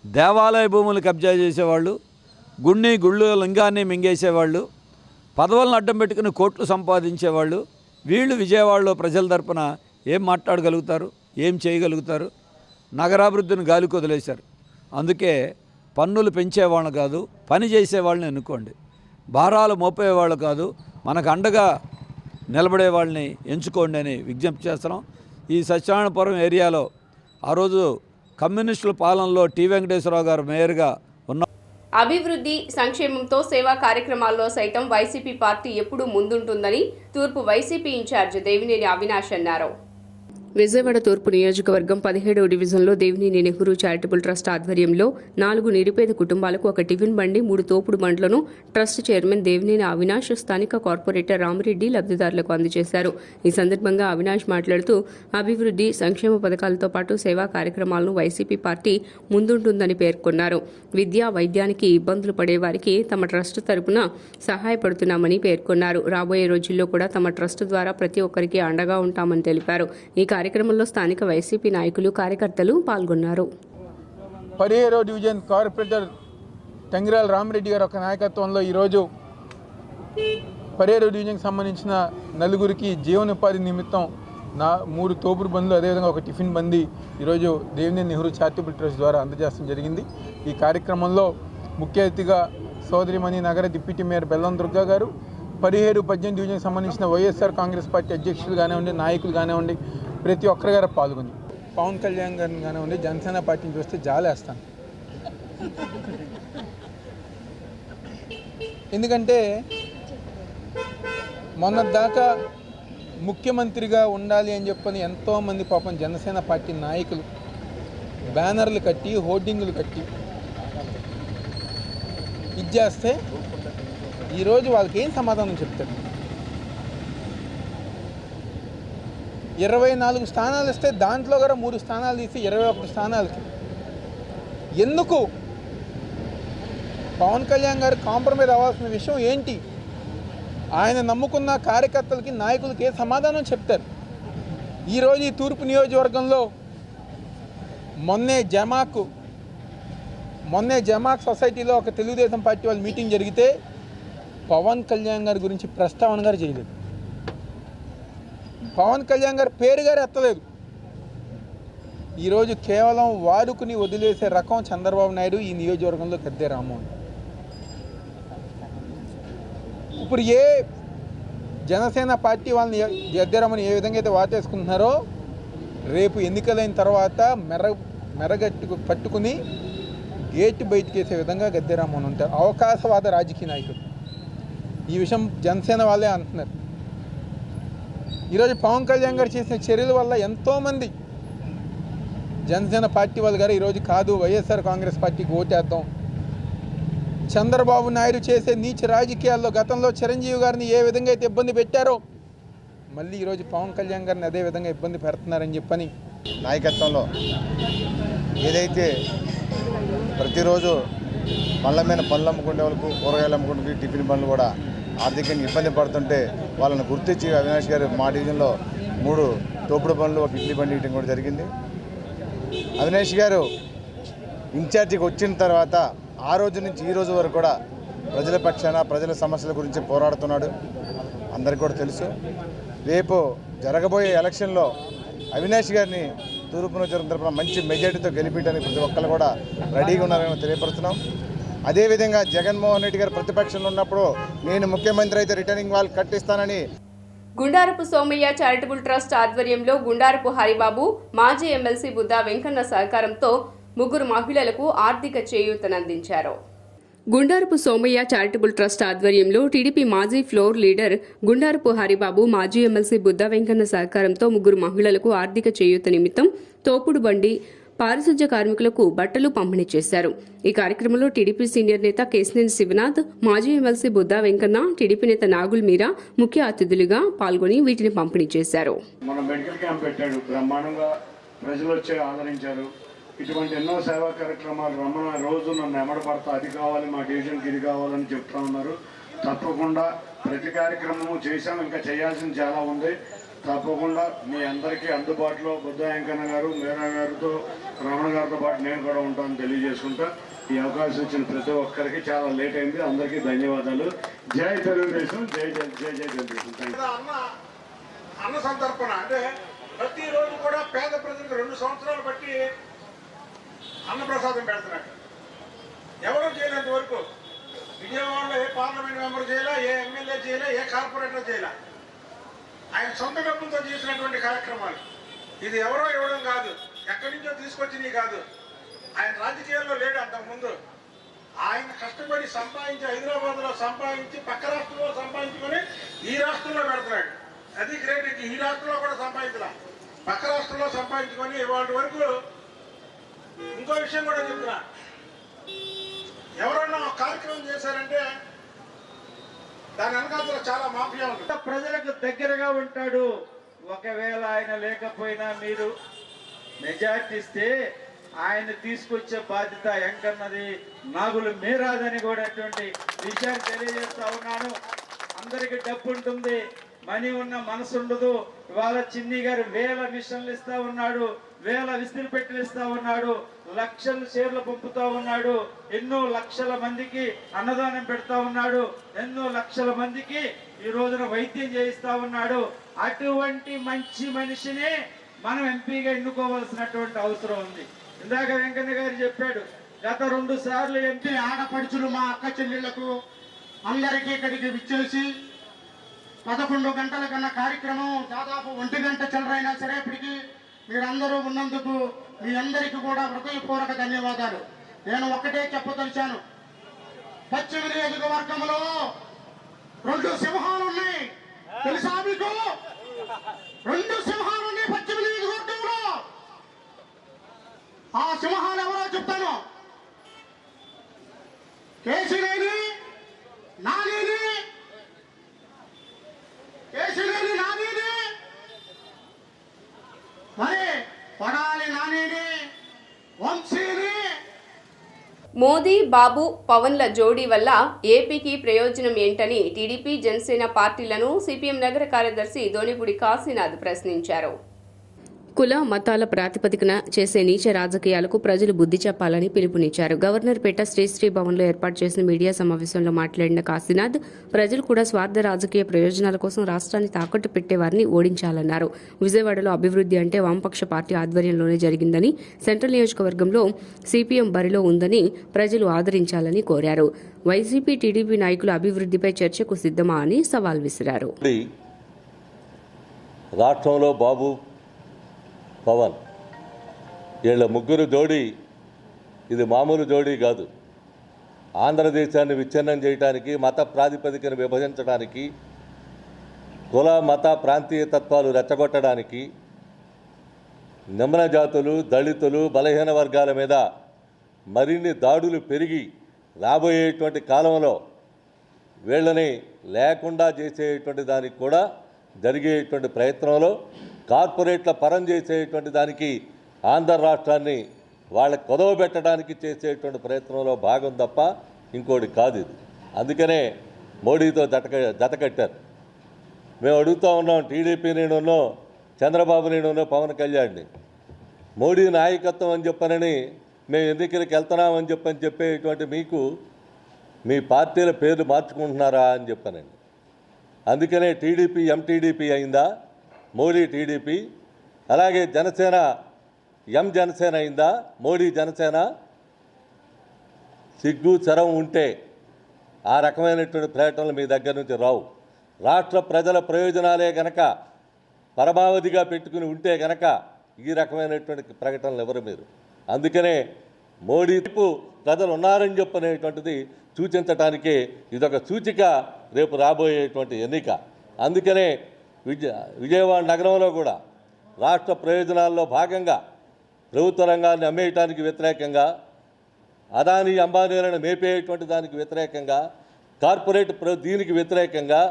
[SPEAKER 4] దేవాలయ భూములు కబ్జా చేసేవాళ్ళు, గుళ్ళు లింగాన్ని మింగేసేవాళ్ళు, పదవులను అడ్డం పెట్టుకుని కోట్లు సంపాదించేవాళ్ళు. వీళ్ళు విజయవాడలో ప్రజల తరపున ఏం మాట్లాడగలుగుతారు, ఏం చేయగలుగుతారు? నగరాభివృద్ధిని గాలికి వదిలేశారు. అందుకే పన్నులు పెంచేవాళ్ళని కాదు, పని చేసేవాళ్ళని ఎన్నుకోండి. భారాలు మోపేవాళ్ళు కాదు, మనకు అండగా నిలబడే వాళ్ళని ఎంచుకోండి అని విజ్ఞప్తి చేస్తున్నాం. ఈ సత్యనారాయణపురం ఏరియాలో ఆ రోజు కమ్యూనిస్టుల పాలనలో టి వెంకటేశ్వరరావు గారు మేయర్గా ఉన్న
[SPEAKER 1] అభివృద్ధి, సంక్షేమంతో సేవా కార్యక్రమాల్లో సైతం వైసీపీ పార్టీ ఎప్పుడూ ముందుంటుందని తూర్పు వైసీపీ ఇన్ఛార్జ్ దేవినేని అవినాష్ అన్నారు. విజయవాడ తూర్పు నియోజకవర్గం 17వ డివిజన్లో దేవినేని నెహ్రూ చారిటబుల్ ట్రస్ట్ ఆధ్వర్యంలో 4 నిరుపేద కుటుంబాలకు ఒక టిఫిన్ బండి, 3 తోపుడు బండ్లను ట్రస్ట్ చైర్మన్ దేవినేని అవినాష్, స్థానిక కార్పొరేటర్ రామిరెడ్డి లబ్ధిదారులకు అందజేశారు. ఈ సందర్భంగా అవినాష్ మాట్లాడుతూ అభివృద్ధి, సంక్షేమ పథకాలతో పాటు సేవా కార్యక్రమాలను వైసీపీ పార్టీ ముందుంటుందని పేర్కొన్నారు. విద్యా, వైద్యానికి ఇబ్బందులు పడే వారికి తమ ట్రస్ట్ తరపున సహాయపడుతున్నామని పేర్కొన్నారు. రాబోయే రోజుల్లో కూడా తమ ట్రస్ట్ ద్వారా ప్రతి ఒక్కరికి అండగా ఉంటామని తెలిపారు. ఈ కార్యక్రమంలో స్థానిక వైసీపీ నాయకులు, కార్యకర్తలు పాల్గొన్నారు.
[SPEAKER 10] 17వ డివిజన్ కార్పొరేటర్ టంగిరాల రామిరెడ్డి గారి ఒక నాయకత్వంలో ఈరోజు 17వ డివిజన్కి సంబంధించిన నలుగురికి జీవనోపాధి నిమిత్తం 3 తోపుడు బండ్లు, అదేవిధంగా ఒక టిఫిన్ బండి ఈరోజు దేవినేని నెహ్రూ చారిటబుల్ ట్రస్ట్ ద్వారా అందజేయడం జరిగింది. ఈ కార్యక్రమంలో ముఖ్య అతిథిగా సోదరిమణి నగర డిప్యూటీ మేయర్ బెల్లం దుర్గా గారు, 17, 18 డివిజన్కి సంబంధించిన వైఎస్ఆర్ కాంగ్రెస్ పార్టీ అధ్యక్షులు కానివ్వండి, నాయకులు కానివ్వండి, ప్రతి ఒక్కరి గారు పాల్గొని పవన్ కళ్యాణ్ గారిని కానివ్వండి, జనసేన పార్టీని చూస్తే జాలేస్తాను. ఎందుకంటే మొన్నటిదాకా ముఖ్యమంత్రిగా ఉండాలి అని చెప్పని ఎంతోమంది పాపం జనసేన పార్టీ నాయకులు బ్యానర్లు కట్టి, హోర్డింగులు కట్టి ఇచ్చేస్తే ఈరోజు వాళ్ళకి ఏం సమాధానం చెప్తారు? 24 స్థానాలు ఇస్తే దాంట్లో కూడా 3 స్థానాలు తీసి 21 స్థానాలకి ఎందుకు పవన్ కళ్యాణ్ గారు కాంప్రమైజ్ అవ్వాల్సిన విషయం ఏంటి? ఆయన నమ్ముకున్న కార్యకర్తలకి, నాయకులకి ఏ సమాధానం చెప్తారు? ఈరోజు ఈ తూర్పు నియోజకవర్గంలో మొన్నే జమాక్ సొసైటీలో ఒక తెలుగుదేశం పార్టీ వాళ్ళు మీటింగ్ జరిగితే పవన్ కళ్యాణ్ గారి గురించి ప్రస్తావన గారు చేయలేదు. పవన్ కళ్యాణ్ గారి పేరు గారు ఎత్తలేదు. ఈరోజు కేవలం వాడుకుని వదిలేసే రకం చంద్రబాబు నాయుడు ఈ నియోజకవర్గంలో గద్దె రామ్మోహన్. ఇప్పుడు ఏ జనసేన పార్టీ వాళ్ళని గద్దెరమని ఏ విధంగా అయితే వాటేసుకుంటున్నారో, రేపు ఎన్నికలైన తర్వాత మెరగట్టు పట్టుకుని గేట్ బయటకు వేసే విధంగా గద్దె రామ్మోహన్ ఉంటారు. అవకాశవాద రాజకీయ నాయకుడు. ఈ విషయం జనసేన వాళ్ళే అంటున్నారు. ఈరోజు పవన్ కళ్యాణ్ గారు చేసిన చర్యల వల్ల ఎంతోమంది జనసేన పార్టీ వాళ్ళు గారు ఈరోజు కాదు వైఎస్ఆర్ కాంగ్రెస్ పార్టీకి ఓటేద్దాం, చంద్రబాబు నాయుడు చేసే నీచ రాజకీయాల్లో గతంలో చిరంజీవి గారిని ఏ విధంగా అయితే ఇబ్బంది పెట్టారో మళ్ళీ ఈరోజు పవన్ కళ్యాణ్ గారిని అదే విధంగా ఇబ్బంది పెడుతున్నారని చెప్పని
[SPEAKER 11] నాయకత్వంలో ఏదైతే ప్రతిరోజు పళ్ళ మీద పళ్ళు అమ్ముకునే వాళ్ళకు, కూరగాయలు అమ్ముకునే టిఫిన్ బండ్లు కూడా ఆర్థికంగా ఇబ్బంది పడుతుంటే వాళ్ళని గుర్తించి అవినాష్ గారు మా డివిజన్లో 3 తోపుడు బండ్లు, 1 ఇడ్లీ బండి ఇవ్వడం కూడా జరిగింది. అవినాష్ గారు ఇన్ఛార్జికి వచ్చిన తర్వాత ఆ రోజు నుంచి ఈ రోజు వరకు కూడా ప్రజల పక్షాన, ప్రజల సమస్యల గురించి పోరాడుతున్నాడు. అందరికీ కూడా తెలుసు. రేపు జరగబోయే ఎలక్షన్లో అవినాష్ గారిని తూర్పు నియోజకవర్గం తరపున మంచి మెజార్టీతో గెలిపించడానికి ప్రతి ఒక్కరు కూడా రెడీగా ఉన్నారని తెలియపరుస్తున్నాం. అదేవిధంగా జగన్మోహన్ రెడ్డి గారు ప్రతిపక్షంలో ఉన్నప్పుడు నేను ముఖ్యమంత్రి అయితే రిటర్నింగ్ వాల్ కట్టిస్తానని
[SPEAKER 1] గుండారపు సోమయ్య చారిటబుల్ ట్రస్ట్ ఆధ్వర్యంలో గుండారపు హరిబాబు, మాజీ ఎమ్మెల్సీ బుద్దా వెంకన్న సహకారంతో 3 మహిళలకు ఆర్థిక చేయూతనందించారు. గుండారపు సోమయ్య చారిటబుల్ ట్రస్ట్ ఆధ్వర్యంలో టీడీపీ మాజీ ఫ్లోర్ లీడర్ గుండారపు హరిబాబు, మాజీ ఎమ్మెల్సీ బుద్దా వెంకన్న సహకారంతో 3 మహిళలకు ఆర్థిక చేయూత నిమిత్తం తోపుడు బండి, పారిశుధ్య కార్మికులకు బట్టలు పంపిణీ చేశారు. ఈ కార్యక్రమంలో టీడీపీ సీనియర్ నేత కేశినేని శివనాథ్, మాజీ ఎమ్మెల్సీ బుద్దా వెంకన్న, టీడీపీ నేత నాగుల్ మీరా ముఖ్య అతిథులుగా పాల్గొని వీటిని పంపిణీ చేశారు.
[SPEAKER 12] మన మెడికల్ క్యాంప్ పెట్టాడు, బ్రహ్మాండంగా ప్రజలు వచ్చి ఆదరించారు. ఇటువంటి ఎన్నో సేవా కార్యక్రమాలు రమణ రోజు నన్ను ఎమడపడతా, అది కావాలి మా డివిజన్కి, ఇది కావాలని చెప్తా ఉన్నారు. తప్పకుండా ప్రతి కార్యక్రమము చేశాం, ఇంకా చేయాల్సింది చాలా ఉంది. తప్పకుండా మీ అందరికీ అందుబాటులో బుద్దా వెంకన్న గారు, మీరా గారితో, రమణ గారితో పాటు నేను కూడా ఉంటాను తెలియజేసుకుంటా. ఈ అవకాశం ఇచ్చిన ప్రతి ఒక్కరికి చాలా లేట్ అయింది. అందరికీ ధన్యవాదాలు. జై తెలుగుదేశం, జై జై జై జై తెలుగుదేశం.
[SPEAKER 13] అన్న సంతర్పణ అంటే ప్రతిరోజు కూడా పేద ప్రజలకు 2 సంవత్సరాలు బట్టి అన్నప్రసాదం పెడుతున్నాడు. ఎవరు చేయలేంత వరకు విజయవాడలో ఏ పార్లమెంట్ మెంబర్ చేయాలా, ఏ ఎమ్మెల్యే చేయాలా, ఏ కార్పొరేటర్ చేయాలా. ఆయన సొంత డబ్బులతో చేసినటువంటి కార్యక్రమాలు. ఇది ఎవరో ఇవ్వడం కాదు, ఎక్కడి నుంచో తీసుకొచ్చినవి కాదు. ఆయన రాజకీయాల్లో లేడు అంతకుముందు. ఆయన కష్టపడి సంపాదించి, హైదరాబాద్లో సంపాదించి, పక్క రాష్ట్రంలో సంపాదించుకొని ఈ రాష్ట్రంలో పెడుతున్నాడు. అది గ్రేట్. ఈ రాష్ట్రంలో కూడా సంపాదించాల, పక్క రాష్ట్రంలో సంపాదించుకొని ఇవాళ వరకు. ఇంకో విషయం కూడా చెప్తున్నా, ఎవరన్నా కార్యక్రమం చేశారంటే దాని వెనకాల చాలా మాఫియా ఉంటుంది.
[SPEAKER 14] ప్రజలకు దగ్గరగా ఉంటాడు. ఒకవేళ ఆయన లేకపోయినా మీరు మెజార్టీ ఇస్తే ఆయన తీసుకొచ్చే బాధ్యత వెంకన్నది, నాగులు మీరాదని కూడా అటువంటి విషయాన్ని తెలియజేస్తా ఉన్నాను. అందరికి డబ్బు ఉంటుంది, మనీ ఉన్న మనసు ఉండదు. ఇవాళ చిన్ని గారు 1000 మిషన్లు ఇస్తా ఉన్నాడు, 1000 విసిరి పెట్టెలు ఇస్తా ఉన్నాడు, లక్షల షేర్లు పంపుతా ఉన్నాడు, ఎన్నో లక్షల మందికి అన్నదానం పెడతా ఉన్నాడు, ఎన్నో లక్షల మందికి ఈ రోజున వైద్యం చేయిస్తా ఉన్నాడు. అటువంటి మంచి మనిషిని మనం ఎంపీగా ఎన్నుకోవాల్సినటువంటి అవసరం ఉంది. ఇందాక వెంకన్న గారు చెప్పాడు, గత 2 సార్లు ఎంపీ ఆడపడుచులు మా అక్క చెల్లెళ్లకు అందరికీ ఇక్కడికి విచ్చేసి 11 గంటల కన్నా కార్యక్రమం దాదాపు 1 గంట చిల్లరైనా సరే ఇప్పటికి మీరందరూ ఉన్నందుకు మీ అందరికీ కూడా హృదయపూర్వక ధన్యవాదాలు. నేను ఒక్కటే చెప్పదలిచాను, పశ్చిమ నియోజకవర్గంలో 2 సింహాలు ఉన్నాయి. తెలుసా మీకు? 2 సింహాలు ఉన్నాయి పశ్చిమ నియోజకవర్గంలో. ఆ సింహాలు ఎవరో చెప్తాను. కేశినేని నానేని, కేశినేని నానేని, మరి పడాలి నానేని, వంశీని.
[SPEAKER 1] మోదీ, బాబు, పవన్ల జోడీ వల్ల ఏపీకి ప్రయోజనం ఏంటని టీడీపీ, జనసేన పార్టీలను సిపిఎం నగర కార్యదర్శి దోనిపూడి కాశీనాథ్ ప్రశ్నించారు. కుల మతాల ప్రాతిపదికన చేసే నీచ రాజకీయాలకు ప్రజలు బుద్ధి చెప్పాలని పిలుపునిచ్చారు. గవర్నర్ పేట శ్రీశ్రీ భవన్లో ఏర్పాటు చేసిన మీడియా సమావేశంలో మాట్లాడిన కాశీనాథ్, ప్రజలు కూడా స్వార్థ రాజకీయ ప్రయోజనాల కోసం రాష్ట్రాన్ని తాకట్టు పెట్టే వారిని ఓడించాలన్నారు. విజయవాడలో అభివృద్ధి అంటే వామపక్ష పార్టీ ఆధ్వర్యంలోనే జరిగిందని, సెంట్రల్ నియోజకవర్గంలో సిపిఎం బరిలో ఉందని ప్రజలు ఆదరించాలని కోరారు. వైసీపీ, టీడీపీ నాయకులు అభివృద్ధిపై చర్చకు సిద్ధమా అని సవాల్ విసిరారు.
[SPEAKER 15] రాష్ట్రంలో బాబు, పవన్ వీళ్ళ 3 జోడీ ఇది మామూలు జోడీ కాదు. ఆంధ్రదేశాన్ని విచ్ఛిన్నం చేయడానికి, మత ప్రాతిపదికను విభజించడానికి, కుల మత ప్రాంతీయ తత్వాలు రెచ్చగొట్టడానికి, నిమ్న జాతులు, దళితులు, బలహీన వర్గాల మీద మరిన్ని దాడులు పెరిగి రాబోయేటువంటి కాలంలో వీళ్ళని లేకుండా చేసేటువంటి దానికి కూడా జరిగేటువంటి ప్రయత్నంలో కార్పొరేట్ల పరం చేసేటువంటి దానికి ఆంధ్ర రాష్ట్రాన్ని వాళ్ళకి కొదవబెట్టడానికి చేసేటువంటి ప్రయత్నంలో భాగం తప్ప ఇంకోటి కాదు ఇది. అందుకనే మోడీతో జతకట్టారు. మేము అడుగుతూ ఉన్నాం, టీడీపీ నేనున్నో, చంద్రబాబు నేనున్నో, పవన్ కళ్యాణ్ని మోడీ నాయకత్వం అని చెప్పనని మేము ఎన్నికలకు వెళ్తున్నామని చెప్పేటువంటి మీకు మీ పార్టీల పేర్లు మార్చుకుంటున్నారా అని చెప్పానండి. అందుకనే టీడీపీ ఎంటీడీపీ అయిందా, మోడీ టీడీపీ, అలాగే జనసేన జనసేన అయిందా, మోడీ జనసేన. సిగ్గు చరం ఉంటే ఆ రకమైనటువంటి ప్రకటనలు మీ దగ్గర నుంచి రావు. రాష్ట్ర ప్రజల ప్రయోజనాలే గనక పరమావధిగా పెట్టుకుని ఉంటే గనక ఈ రకమైనటువంటి ప్రకటనలు ఎవరు మీరు. అందుకనే మోడీ ప్రజలు ఉన్నారని చెప్పనేటువంటిది సూచించడానికే ఇదొక సూచిక రేపు రాబోయేటువంటి ఎన్నిక. అందుకనే విజయవాడ నగరంలో కూడా రాష్ట్ర ప్రయోజనాల్లో భాగంగా ప్రభుత్వ రంగాన్ని అమ్మేయటానికి వ్యతిరేకంగా, అదానీ అంబానీలను మేపేటువంటి దానికి వ్యతిరేకంగా, కార్పొరేట్ దీనికి వ్యతిరేకంగా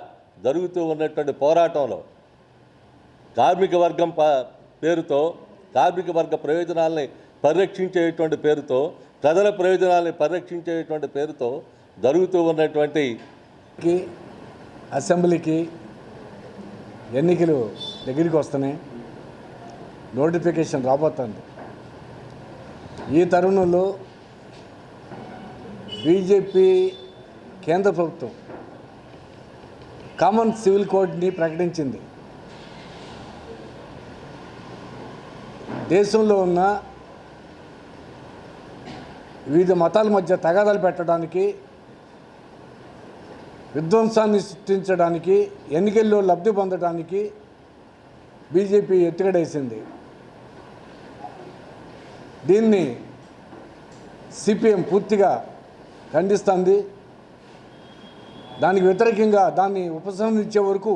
[SPEAKER 15] జరుగుతూ ఉన్నటువంటి పోరాటంలో కార్మిక వర్గం పేరుతో, కార్మిక వర్గ ప్రయోజనాలని పరిరక్షించేటువంటి పేరుతో, ప్రజల ప్రయోజనాలని పరిరక్షించేటువంటి పేరుతో జరుగుతూ ఉన్నటువంటి
[SPEAKER 16] అసెంబ్లీకి ఎన్నికలు దగ్గరికి వస్తున్నాయి, నోటిఫికేషన్ రాబోతుంది. ఈ తరుణంలో బీజేపీ కేంద్ర ప్రభుత్వం కామన్ సివిల్ కోడ్ని ప్రకటించింది. దేశంలో ఉన్న వివిధ మతాల మధ్య తగాదాలు పెట్టడానికి, విధ్వంసాన్ని సృష్టించడానికి, ఎన్నికల్లో లబ్ధి పొందడానికి బీజేపీ ఎత్తుగడేసింది. దీన్ని సిపిఎం పూర్తిగా ఖండిస్తుంది. దానికి వ్యతిరేకంగా దాన్ని ఉపసంహరించే వరకు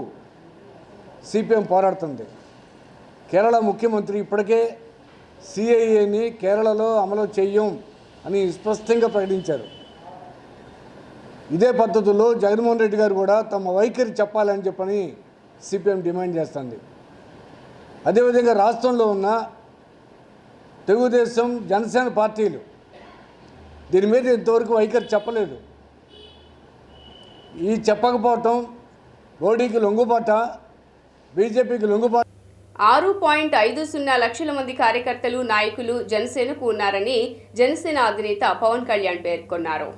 [SPEAKER 16] సిపిఎం పోరాడుతుంది. కేరళ ముఖ్యమంత్రి ఇప్పటికే సిఐఏని కేరళలో అమలు చేయం అని స్పష్టంగా ప్రకటించారు. ఇదే పద్ధతిలో జగన్మోహన్ రెడ్డి గారు కూడా తమ వైఖరి చెప్పాలని చెప్పని సిపిఎం డిమాండ్ చేస్తుంది. అదేవిధంగా రాష్ట్రంలో ఉన్న తెలుగుదేశం, జనసేన పార్టీలు దీని మీద ఇంతవరకు వైఖరి చెప్పలేదు. ఈ చెప్పకపోవటం మోడీకి లొంగుబాట, బీజేపీకి లొంగుబాట.
[SPEAKER 1] 6.50 లక్షల మంది కార్యకర్తలు, నాయకులు జనసేనకు ఉన్నారని జనసేన అధినేత పవన్ కళ్యాణ్ పేర్కొన్నారు.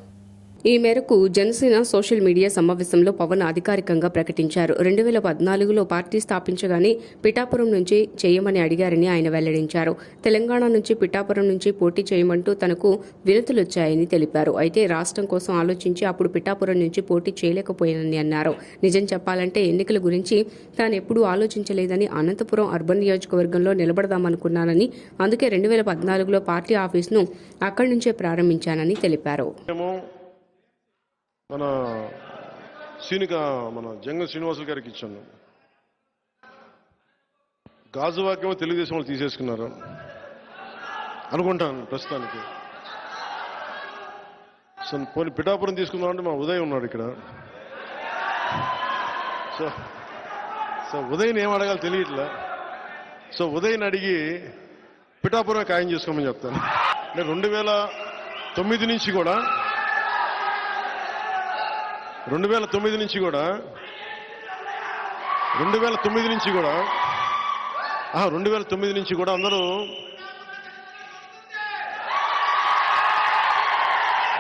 [SPEAKER 1] ఈ మేరకు జనసేన సోషల్ మీడియా సమావేశంలో పవన్ అధికారికంగా ప్రకటించారు. 2014లో పార్టీ స్థాపించగానే పిఠాపురం నుంచి చేయమని అడిగారని ఆయన వెల్లడించారు. తెలంగాణ నుంచి పిఠాపురం నుంచి పోటీ చేయమంటూ తనకు వినతులొచ్చాయని తెలిపారు. అయితే రాష్ట్రం కోసం ఆలోచించి అప్పుడు పిఠాపురం నుంచి పోటీ చేయలేకపోయానని అన్నారు. నిజం చెప్పాలంటే ఎన్నికల గురించి తాను ఎప్పుడూ ఆలోచించలేదని, అనంతపురం అర్బన్ నియోజకవర్గంలో నిలబడదామనుకున్నానని, అందుకే 2014లో పార్టీ ఆఫీసును అక్కడి నుంచే ప్రారంభించానని తెలిపారు.
[SPEAKER 6] మన జంగం శ్రీనివాసులు గారికి ఇచ్చాను. గాజువాక్యం తెలుగుదేశం వాళ్ళు తీసేసుకున్నారు అనుకుంటాను ప్రస్తుతానికి. సో పోనీ పిఠాపురం తీసుకుందామంటే మా ఉదయ్ ఉన్నాడు ఇక్కడ. సో ఉదయ్ని ఏం అడగాలి తెలియట్లే. సో ఉదయ్ని అడిగి పిఠాపురం ఖాయం చేసుకోమని చెప్తాను. నేను 2009 నుంచి కూడా 2009 నుంచి కూడా 2009 నుంచి కూడా అందరూ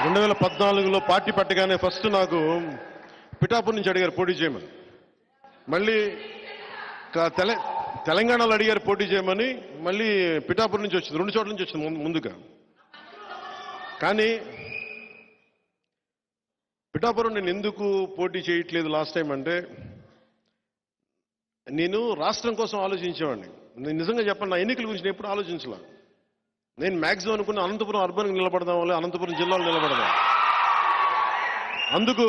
[SPEAKER 6] 2014లో పార్టీ పట్టగానే ఫస్ట్ నాకు పిఠాపురం నుంచి అడిగారు పోటీ చేయమని. మళ్ళీ తెలంగాణలో అడిగారు పోటీ చేయమని. మళ్ళీ పిఠాపురం నుంచి వచ్చింది, 2 చోట్ల నుంచి వచ్చింది ముందుగా. కానీ పిఠాపురం నేను ఎందుకు పోటీ చేయట్లేదు లాస్ట్ టైం అంటే, నేను రాష్ట్రం కోసం ఆలోచించేవాడిని. నేను నిజంగా చెప్పండి, నా ఎన్నికల గురించి నేను ఎప్పుడు ఆలోచించలే. నేను మ్యాక్సిమం అనుకున్న అనంతపురం అర్బన్కి నిలబడదాం, వల్ల అనంతపురం జిల్లాలో నిలబడదాం. అందుకు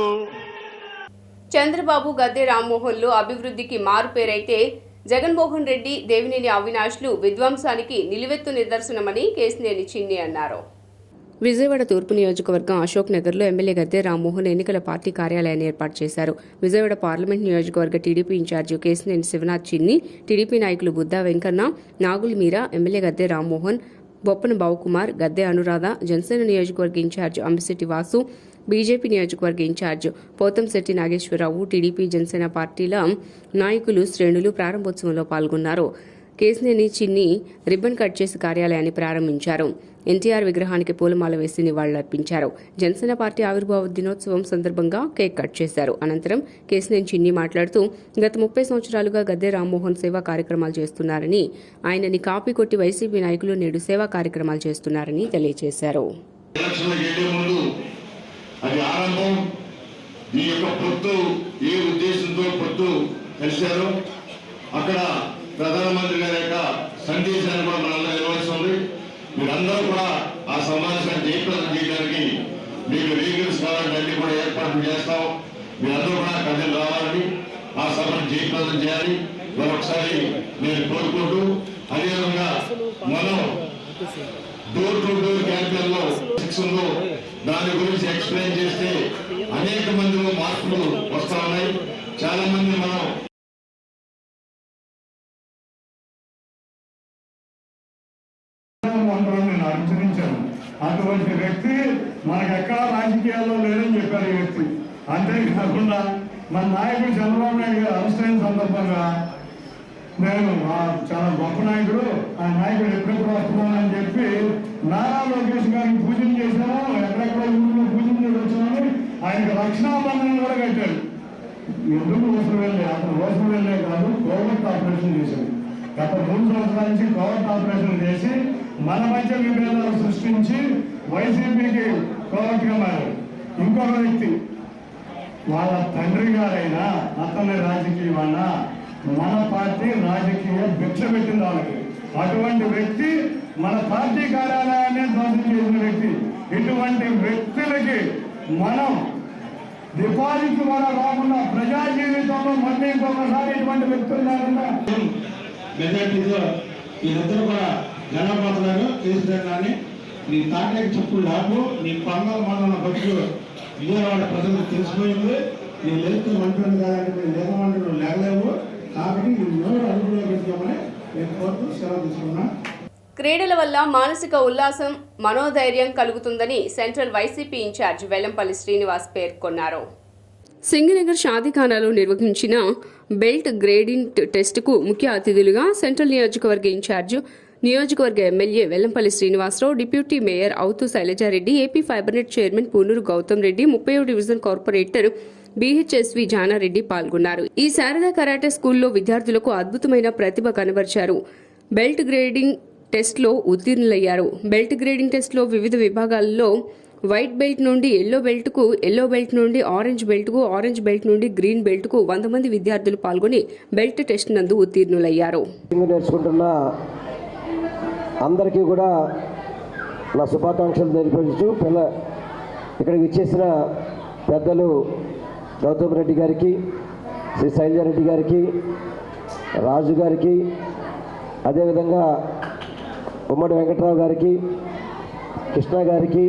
[SPEAKER 1] చంద్రబాబు, గద్దె రామ్మోహన్లు అభివృద్ధికి మారుపేరైతే జగన్మోహన్ రెడ్డి, దేవినేని అవినాష్లు విధ్వంసానికి నిలువెత్తు నిదర్శనమని కేశినేని చిన్ని అన్నారు. విజయవాడ తూర్పు నియోజకవర్గం అశోక్ నగర్లో ఎమ్మెల్యే గద్దె రామ్మోహన్ ఎన్నికల పార్టీ కార్యాలయాన్ని ఏర్పాటు చేశారు. విజయవాడ పార్లమెంట్ నియోజకవర్గ టీడీపీ ఇన్ఛార్జి కేశినేని శివనాథ్ చిన్ని, టీడీపీ నాయకులు బుద్దా వెంకన్న, నాగుల్ మీరా, ఎమ్మెల్యే గద్దె రామ్మోహన్, బొప్పన బావుకుమార్, గద్దె అనురాధ, జనసేన నియోజకవర్గ ఇన్ఛార్జ్ అంబిశెట్టి వాసు, బీజేపీ నియోజకవర్గ ఇన్ఛార్జ్ పోతంశెట్టి నాగేశ్వరరావు, టీడీపీ జనసేన పార్టీల నాయకులు శ్రేణులు ప్రారంభోత్సవంలో పాల్గొన్నారు. కేశినేని చిన్ని రిబ్బన్ కట్ చేసి కార్యాలయాన్ని ప్రారంభించారు. ఎన్టీఆర్ విగ్రహానికి పూలమాల వేసి నివాళులర్పించారు. జనసేన పార్టీ ఆవిర్భావ దినోత్సవం సందర్భంగా కేక్ కట్ చేశారు. అనంతరం కేశినేని చిన్ని మాట్లాడుతూ గత 30 సంవత్సరాలుగా గద్దె రామ్మోహన్ సేవా కార్యక్రమాలు చేస్తున్నారని, ఆయనని కాపీ కొట్టి వైసీపీ నాయకులు నేడు సేవా కార్యక్రమాలు చేస్తున్నారని తెలియజేశారు.
[SPEAKER 17] అది ఆరంభం. మీ యొక్క పొత్తు ఏ ఉద్దేశంతో పొత్తు కలిశారో అక్కడ ప్రధానమంత్రి గారి యొక్క సందేశాన్ని కూడా మనందరూ నిర్వహిస్తుంది. మీరందరూ కూడా ఆ సమావేశాన్ని జయప్రదం చేయడానికి మీకు వెహికల్స్ కావాలని అన్ని కూడా ఏర్పాట్లు చేస్తాం. మీరందరూ కూడా కథలు రావాలని, ఆ సభను జయప్రదం చేయాలి మరొకసారి నేను కోరుకుంటూ, అదేవిధంగా మనం డోర్ టు డోర్ క్యాంపెయిన్లో శిక్షణలో దాని గురించి ఎక్స్ప్లెయిన్ చేస్తే అనేక మందిలో మార్పులు వస్తా ఉన్నాయి. చాలా మంది మనం
[SPEAKER 18] నేను అనుసరించాను. అటువంటి వ్యక్తి మనకెక్కడా రాజకీయాల్లో లేదని చెప్పారు ఈ వ్యక్తి. అంతేకాకుండా మన నాయకుడు చంద్రబాబు నాయుడు గారు అరెస్ట్ అయిన సందర్భంగా నేను చాలా గొప్ప నాయకుడు, ఆ నాయకుడు ఎప్పుడెప్పుడు వస్తున్నానని చెప్పి నారా లోకేష్ గారికి పూజలు చేశాము. ఎక్కడెక్కడ ఊళ్ళో పూజలు చేసి వచ్చామని ఆయనకు రక్షణాబంధనం కూడా కట్టాడు. ఎందుకు ఊసులు వెళ్ళే, అతను ఊసులు వెళ్ళే కాదు, కోవిడ్ ఆపరేషన్ చేశాడు. గత 3 సంవత్సరాల నుంచి కోవిడ్ ఆపరేషన్ చేసి మన మధ్య విభేదాలు సృష్టించి వైసీపీకి కోవిడ్గా మారాడు. ఇంకొక వ్యక్తి వాళ్ళ తండ్రి గారైనా అతని రాజకీయమన్నా మన పార్టీ రాజకీయ భిక్ష పెట్టింది వాళ్ళకి. అటువంటి వ్యక్తి మన పార్టీ కార్యాలయాన్ని ధ్వంసం చేసిన వ్యక్తి. ఇటువంటి వ్యక్తులకి మనం డిపాజిట్ కూడా రాకుండా ప్రజా జీవితంలో మళ్ళీ ఇంకొకసారి ఇటువంటి వ్యక్తులు లేకుండా
[SPEAKER 19] మెజార్టీతో వీళ్ళిద్దరు కూడా గెలవబోతున్నారు. కేసీఆర్ నీ తాటకి చెప్పులు లేపు, నీ పంగల మండలం బతుకు విజయవాడ ప్రజలకు తెలిసిపోయింది. నీ లెక్క మంటలు కాదంటే మీరు లేక మంటలు లేగలేవు. కాబట్టి నువ్వు అడుగులో పెట్టుకోమని నేను కోరుతూ సెలవు తీసుకున్నా.
[SPEAKER 1] క్రీడల వల్ల మానసిక ఉల్లాసం, మనోధైర్యం కలుగుతుందని సెంట్రల్ వైసీపీ ఇన్ఛార్జ్ వెల్లంపల్లి శ్రీనివాస్ పేర్కొన్నారు. సింగనగర్ షాదీఖానాలో నిర్వహించిన బెల్ట్ గ్రేడింగ్ టెస్టుకు ముఖ్య అతిథులుగా సెంట్రల్ నియోజకవర్గ ఇన్ఛార్జ్, నియోజకవర్గ MLA Vellampalli Srinivasa Rao, deputy mayor Avuthu Sailaja Reddy, AP fibernet chairman Punuru Gautam Reddy, 30వ డివిజన్ కార్పొరేటర్ బీహెచ్ఎస్వి జానారెడ్డి పాల్గొన్నారు. ఈ శారదా కరాటే స్కూల్లో విద్యార్థులకు అద్భుతమైన ప్రతిభ కనబర్చారు. బెల్ట్ గ్రేడింగ్ టెస్ట్లో ఉత్తీర్ణులయ్యారు. బెల్ట్ గ్రేడింగ్ టెస్ట్లో వివిధ విభాగాల్లో వైట్ బెల్ట్ నుండి ఎల్లో బెల్ట్కు, ఎల్లో బెల్ట్ నుండి ఆరెంజ్ బెల్ట్కు, ఆరెంజ్ బెల్ట్ నుండి గ్రీన్ బెల్ట్కు 100 మంది విద్యార్థులు పాల్గొని బెల్ట్ టెస్ట్ నందు ఉత్తీర్ణులయ్యారు.
[SPEAKER 7] నేర్చుకుంటున్న అందరికీ కూడా నా శుభాకాంక్షలు తెలియపరుస్తూ ఇక్కడికి ఇచ్చేసిన పెద్దలు గౌతమ్ రెడ్డి గారికి, శ్రీ శైలజారెడ్డి గారికి, రాజు గారికి, అదేవిధంగా ఉమ్మడి వెంకట్రావు గారికి, కృష్ణ గారికి,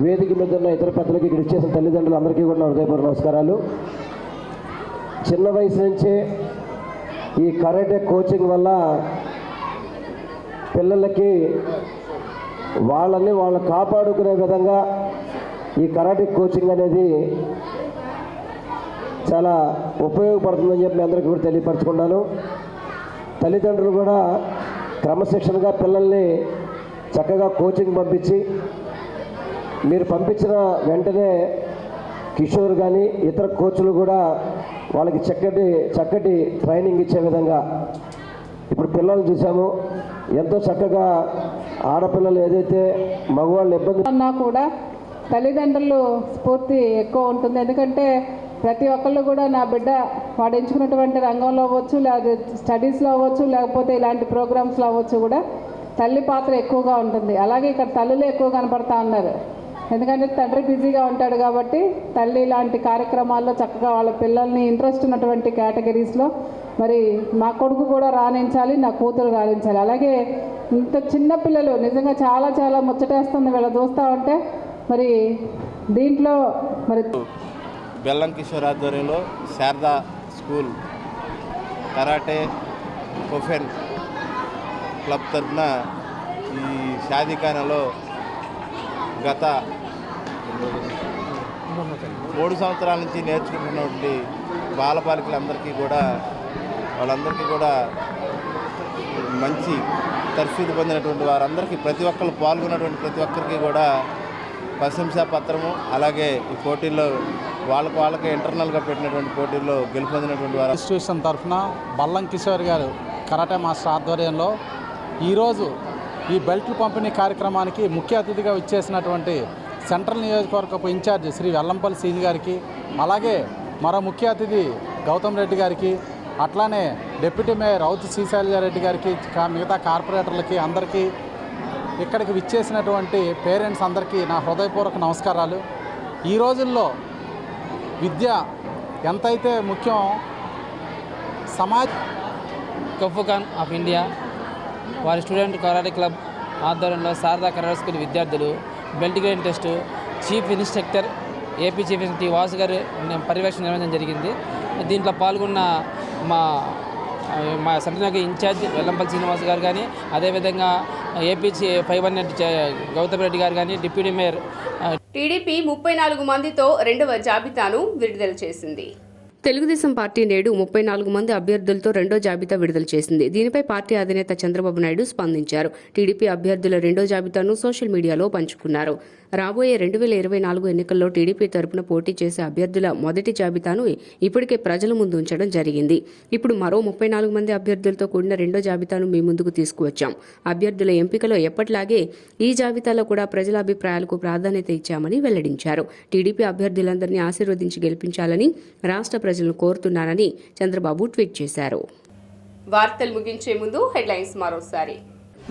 [SPEAKER 7] వేదిక మీద ఉన్న ఇతర పెద్దలకి, ఇక్కడ ఇచ్చేసిన తల్లిదండ్రులు అందరికీ కూడా నా హృదయపూర్వక నమస్కారాలు. చిన్న వయసు నుంచే ఈ కరాటే కోచింగ్ వల్ల పిల్లలకి వాళ్ళు కాపాడుకునే విధంగా ఈ కరాటే కోచింగ్ అనేది చాలా ఉపయోగపడుతుందని చెప్పి అందరికీ కూడా తెలియపరచుకున్నాను. తల్లిదండ్రులు కూడా క్రమశిక్షణగా పిల్లల్ని చక్కగా కోచింగ్ పంపించి, మీరు పంపించిన వెంటనే కిషోర్ కానీ ఇతర కోచ్లు కూడా వాళ్ళకి చక్కటి ట్రైనింగ్ ఇచ్చే విధంగా ఇప్పుడు పిల్లలు చూసాము. ఎంతో చక్కగా ఆడపిల్లలు ఏదైతే మగవాళ్ళు ఇబ్బంది
[SPEAKER 9] ఉన్నా కూడా తల్లిదండ్రులు స్ఫూర్తి ఎక్కువ ఉంటుంది. ఎందుకంటే ప్రతి ఒక్కళ్ళు కూడా నా బిడ్డ వాడు ఎంచుకున్నటువంటి రంగంలో అవ్వచ్చు, లేదా స్టడీస్లో అవ్వచ్చు, లేకపోతే ఇలాంటి ప్రోగ్రామ్స్లో అవ్వచ్చు, కూడా తల్లి పాత్ర ఎక్కువగా ఉంటుంది. అలాగే ఇక్కడ తల్లులు ఎక్కువ కనపడతా ఉన్నారు. ఎందుకంటే తండ్రి బిజీగా ఉంటాడు కాబట్టి తల్లి లాంటి కార్యక్రమాల్లో చక్కగా వాళ్ళ పిల్లల్ని ఇంట్రెస్ట్ ఉన్నటువంటి కేటగిరీస్లో మరి మా కొడుకు కూడా రాణించాలి, నా కూతురు రాణించాలి. అలాగే ఇంత చిన్న పిల్లలు నిజంగా చాలా చాలా ముచ్చటేస్తుంది వీళ్ళ చూస్తూ ఉంటే. మరి దీంట్లో మరి
[SPEAKER 20] బెల్లం కిషోర్ ఆధ్వర్యంలో శారదా స్కూల్ కరాటే కొఫెన్ క్లబ్ తరఫున ఈ షాదీఖానాలో గత 3 సంవత్సరాల నుంచి నేర్చుకుంటున్నటువంటి బాలబాలికలందరికీ కూడా వాళ్ళందరికీ కూడా మంచి తర్ఫీదు పొందినటువంటి వారందరికీ ప్రతి ఒక్కరు పాల్గొన్నటువంటి ప్రతి ఒక్కరికి కూడా ప్రశంసా పత్రము, అలాగే ఈ పోటీల్లో వాళ్ళకే ఇంటర్నల్గా పెట్టినటువంటి పోటీల్లో గెలుపొందినటువంటి వారు
[SPEAKER 21] ఇన్స్టిట్యూషన్ తరఫున బల్లం కిషోర్ గారు కరాటే మాస్టర్ ఆధ్వర్యంలో ఈరోజు ఈ బెల్ట్ పంపిణీ కార్యక్రమానికి ముఖ్య అతిథిగా ఇచ్చేసినటువంటి సెంట్రల్ నియోజకవర్గపు ఇన్ఛార్జ్ శ్రీ వెల్లంపల్లి శ్రీని గారికి, అలాగే మరో ముఖ్య అతిథి గౌతమ్ రెడ్డి గారికి, అట్లానే డిప్యూటీ మేయర్ రౌతు శ్రీశైలజారెడ్డి గారికి, మిగతా కార్పొరేటర్లకి అందరికీ, ఇక్కడికి విచ్చేసినటువంటి పేరెంట్స్ అందరికీ నా హృదయపూర్వక నమస్కారాలు. ఈ రోజుల్లో విద్య ఎంతైతే ముఖ్యం,
[SPEAKER 22] కఫ్ఖాన్ ఆఫ్ ఇండియా వారి స్టూడెంట్ కరాటే క్లబ్ ఆధ్వర్యంలో శారదా కరాటే స్కూల్ విద్యార్థులు belt grade test chief instructor AP chief instructor Vasu గారు పర్యవేక్షణ నిర్వహించడం జరిగింది. దీంట్లో పాల్గొన్న మా సంస్థకి ఇన్ఛార్జ్ వెల్లంపల్లి శ్రీనివాస్ గారు కానీ, అదేవిధంగా ఏపీ 500 గౌతమ్ రెడ్డి గారు కానీ, డిప్యూటీ మేయర్.
[SPEAKER 1] టీడీపీ 34 మందితో 2వ జాబితాను విడుదల చేసింది. తెలుగుదేశం పార్టీ నేడు 34 మంది అభ్యర్థులతో రెండో జాబితా విడుదల చేసింది. దీనిపై పార్టీ అధినేత చంద్రబాబు నాయుడు స్పందించారు. టీడీపీ అభ్యర్థుల రెండో జాబితాను సోషల్ మీడియాలో పంచుకున్నారు. రాబోయే 2024 ఎన్నికల్లో టీడీపీ తరపున పోటీ చేసే అభ్యర్థుల మొదటి జాబితాను ఇప్పటికే ప్రజల ముందు ఉంచడం జరిగింది. ఇప్పుడు మరో 34 మంది అభ్యర్థులతో కూడిన రెండో జాబితాను మీ ముందుకు తీసుకువచ్చాం. అభ్యర్థుల ఎంపికలో ఎప్పటిలాగే ఈ జాబితాలో కూడా ప్రజల అభిప్రాయాలకు ప్రాధాన్యత ఇచ్చామని వెల్లడించారు. టీడీపీ అభ్యర్థులందరినీ ఆశీర్వదించి గెలిపించాలని రాష్ట్ర ప్రజలను కోరుతున్నానని చంద్రబాబు ట్వీట్ చేశారు. వార్తలు ముగించే ముందు హెడ్లైన్స్ మరోసారి.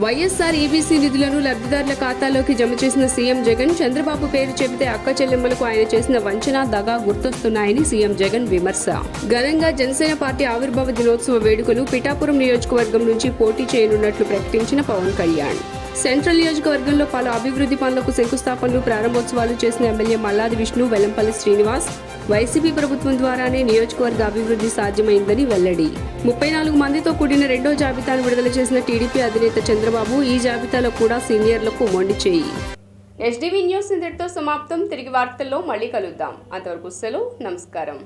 [SPEAKER 1] వైఎస్ఆర్ ఈబీసీ నిధులను లబ్ధిదారుల ఖాతాలోకి జమ చేసిన సీఎం జగన్. చంద్రబాబు పేరు చెబితే అక్క చెల్లెమ్మలకు ఆయన చేసిన వంచన, దగా గుర్తొస్తున్నాయని సీఎం జగన్ విమర్శ. ఘనంగా జనసేన పార్టీ ఆవిర్భావ దినోత్సవ వేడుకలు. పిఠాపురం నియోజకవర్గం నుంచి పోటీ చేయనున్నట్లు ప్రకటించిన పవన్ కళ్యాణ్. సెంట్రల్ నియోజకవర్గంలో పలు అభివృద్ధి పనులకు శంకుస్థాపనలు, ప్రారంభోత్సవాలు చేసిన ఎమ్మెల్యే మల్లాది విష్ణు, వెల్లంపల్లి శ్రీనివాస్. వైసీపీ ప్రభుత్వం ద్వారానే నియోజకవర్గ అభివృద్ధి సాధ్యమైందని వెల్లడి. 34 మందితో కూడిన రెండో జాబితాను విడుదల చేసిన టీడీపీ అధినేత చంద్రబాబు. ఈ జాబితాలో కూడా సీనియర్లకు మొండి చేయి. ఎస్డీవీ న్యూస్ ఇంతటితో సమాప్తం. తిరిగి వార్తల్లో మళ్ళీ కలుద్దాం. అంతవరకు సెలవు. నమస్కారం.